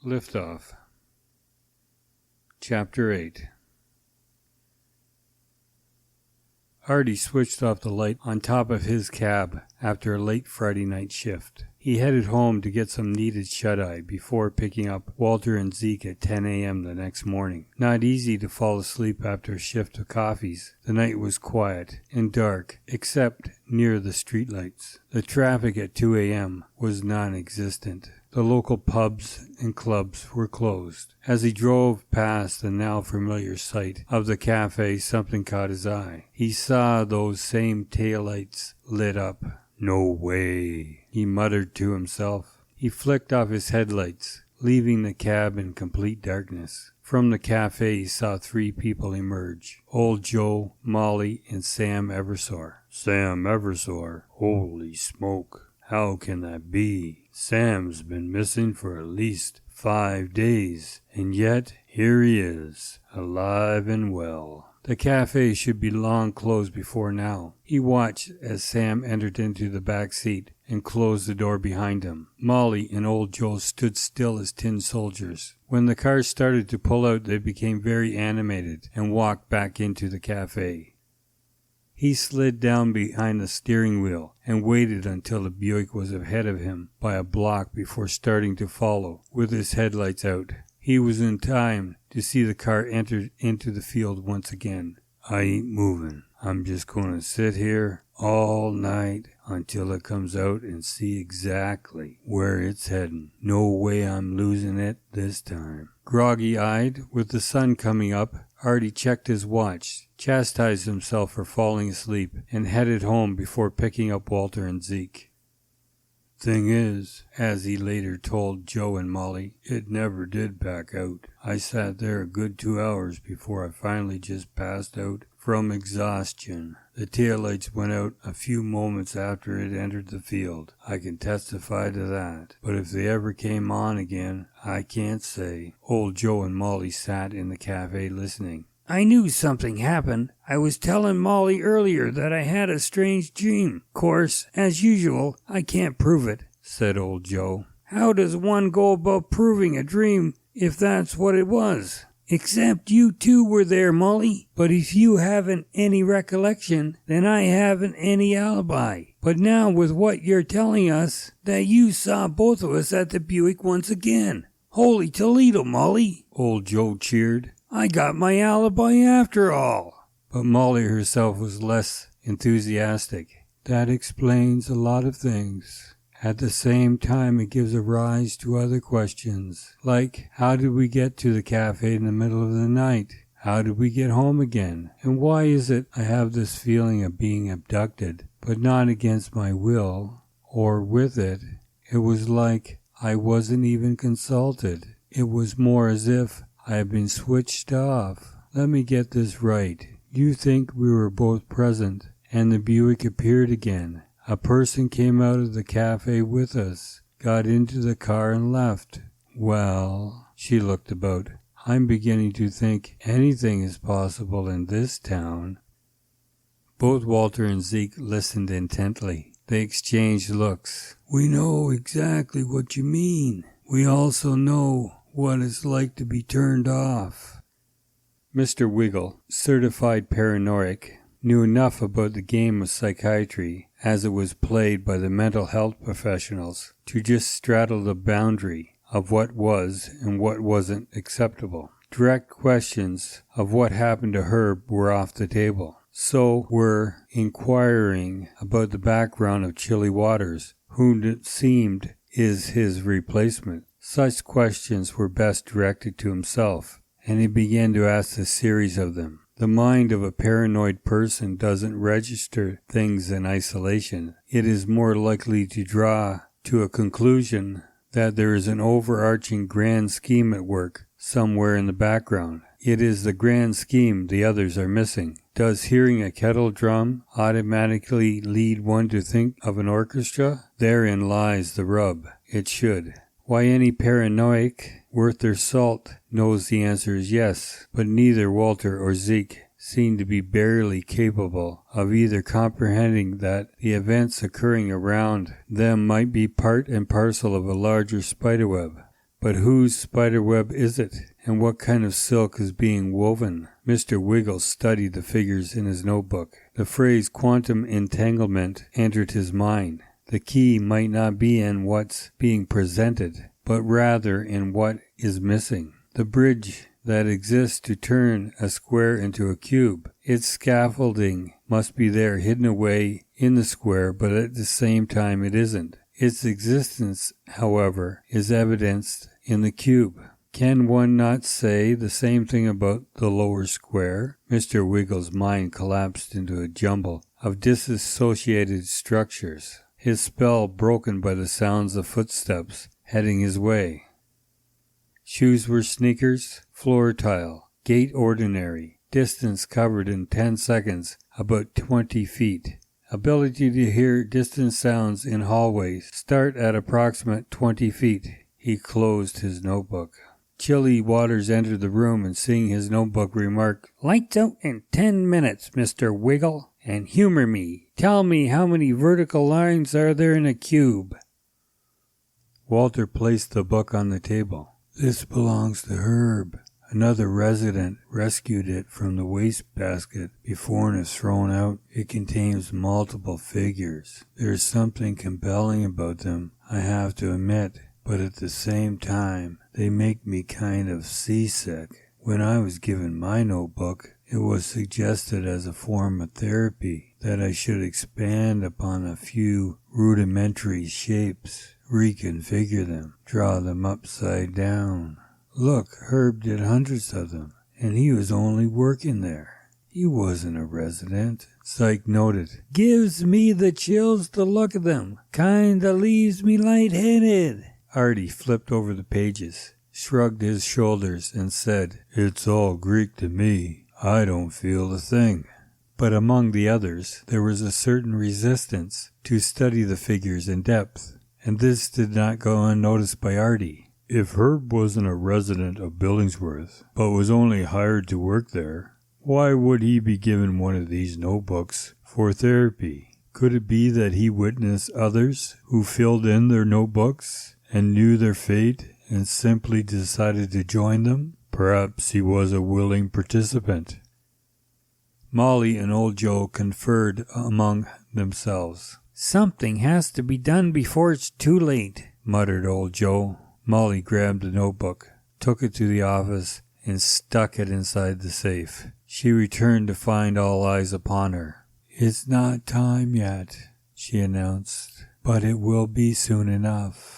Liftoff. Chapter 8. Artie switched off the light on top of his cab after a late Friday night shift. He headed home to get some needed shut-eye before picking up Walter and Zeke at 10 a.m. the next morning. Not easy to fall asleep after a shift of coffees. The night was quiet and dark, except near the streetlights. The traffic at 2 a.m. was non-existent. The local pubs and clubs were closed. As he drove past the now familiar sight of the cafe, something caught his eye. He saw those same taillights lit up. "No way," he muttered to himself. He flicked off his headlights, leaving the cab in complete darkness. From the cafe he saw three people emerge. Old Joe, Molly, and Sam Eversore. Sam Eversore? Holy smoke. How can that be? Sam's been missing for at least 5 days, and yet here he is, alive and well. The cafe should be long closed before now. He watched as Sam entered into the back seat and closed the door behind him. Molly and old Joe stood still as tin soldiers. When the car started to pull out, they became very animated and walked back into the cafe. He slid down behind the steering wheel and waited until the Buick was ahead of him by a block before starting to follow, with his headlights out. He was in time to see the car enter into the field once again. "I ain't moving. I'm just going to sit here all night until it comes out and see exactly where it's heading. No way I'm losing it this time." Groggy-eyed, with the sun coming up, Artie checked his watch, chastised himself for falling asleep, and headed home before picking up Walter and Zeke. "Thing is," as he later told Joe and Molly, "it never did back out. I sat there a good 2 hours before I finally just passed out from exhaustion. The taillights went out a few moments after it entered the field. I can testify to that. But if they ever came on again, I can't say." Old Joe and Molly sat in the cafe listening. "I knew something happened. I was telling Molly earlier that I had a strange dream. Course, as usual, I can't prove it," said old Joe. "How does one go about proving a dream if that's what it was? Except you two were there, Molly. But if you haven't any recollection, then I haven't any alibi. But now with what you're telling us, that you saw both of us at the Buick once again. Holy Toledo, Molly," old Joe cheered. "I got my alibi after all." But Molly herself was less enthusiastic. "That explains a lot of things. At the same time, it gives a rise to other questions, like how did we get to the cafe in the middle of the night? How did we get home again? And why is it I have this feeling of being abducted, but not against my will, or with it? It was like I wasn't even consulted. It was more as if I had been switched off. Let me get this right. You think we were both present, and the Buick appeared again. A person came out of the cafe with us, got into the car and left. Well," she looked about, "I'm beginning to think anything is possible in this town." Both Walter and Zeke listened intently. They exchanged looks. "We know exactly what you mean. We also know what it's like to be turned off." Mr. Wiggle, certified paranoiac, knew enough about the game of psychiatry as it was played by the mental health professionals to just straddle the boundary of what was and what wasn't acceptable. Direct questions of what happened to Herb were off the table. So were inquiring about the background of Chilly Waters, whom it seemed is his replacement. Such questions were best directed to himself, and he began to ask a series of them. The mind of a paranoid person doesn't register things in isolation. It is more likely to draw to a conclusion that there is an overarching grand scheme at work somewhere in the background. It is the grand scheme the others are missing. Does hearing a kettle drum automatically lead one to think of an orchestra? Therein lies the rub. It should. Why, any paranoiac worth their salt knows the answer is yes, but neither Walter or Zeke seemed to be barely capable of either comprehending that the events occurring around them might be part and parcel of a larger spiderweb. But whose spiderweb is it, and what kind of silk is being woven? Mr. Wiggles studied the figures in his notebook. The phrase quantum entanglement entered his mind. The key might not be in what's being presented, but rather in what is missing. The bridge that exists to turn a square into a cube. Its scaffolding must be there hidden away in the square, but at the same time it isn't. Its existence, however, is evidenced in the cube. Can one not say the same thing about the lower square? Mr. Wiggles' mind collapsed into a jumble of disassociated structures, his spell broken by the sounds of footsteps heading his way. Shoes were sneakers, floor tile, gait ordinary, distance covered in 10 seconds, about 20 feet. Ability to hear distant sounds in hallways, start at approximate 20 feet. He closed his notebook. Chilly Waters entered the room and seeing his notebook remarked, "Lights out in 10 minutes, Mr. Wiggle, and humor me. Tell me how many vertical lines are there in a cube?" Walter placed the book on the table. "This belongs to Herb. Another resident rescued it from the wastebasket before it is thrown out. It contains multiple figures. There's something compelling about them, I have to admit, but at the same time, they make me kind of seasick. When I was given my notebook, it was suggested as a form of therapy that I should expand upon a few rudimentary shapes, reconfigure them, draw them upside down. Look, Herb did hundreds of them, and he was only working there. He wasn't a resident." Syke noted. "Gives me the chills to look at them. Kinda leaves me lightheaded." Artie flipped over the pages, shrugged his shoulders, and said, "It's all Greek to me. I don't feel a thing." But among the others, there was a certain resistance to study the figures in depth, and this did not go unnoticed by Artie. If Herb wasn't a resident of Billingsworth, but was only hired to work there, why would he be given one of these notebooks for therapy? Could it be that he witnessed others who filled in their notebooks and knew their fate and simply decided to join them? Perhaps he was a willing participant. Molly and Old Joe conferred among themselves. "Something has to be done before it's too late," muttered Old Joe. Molly grabbed the notebook, took it to the office, and stuck it inside the safe. She returned to find all eyes upon her. "It's not time yet," she announced, "but it will be soon enough."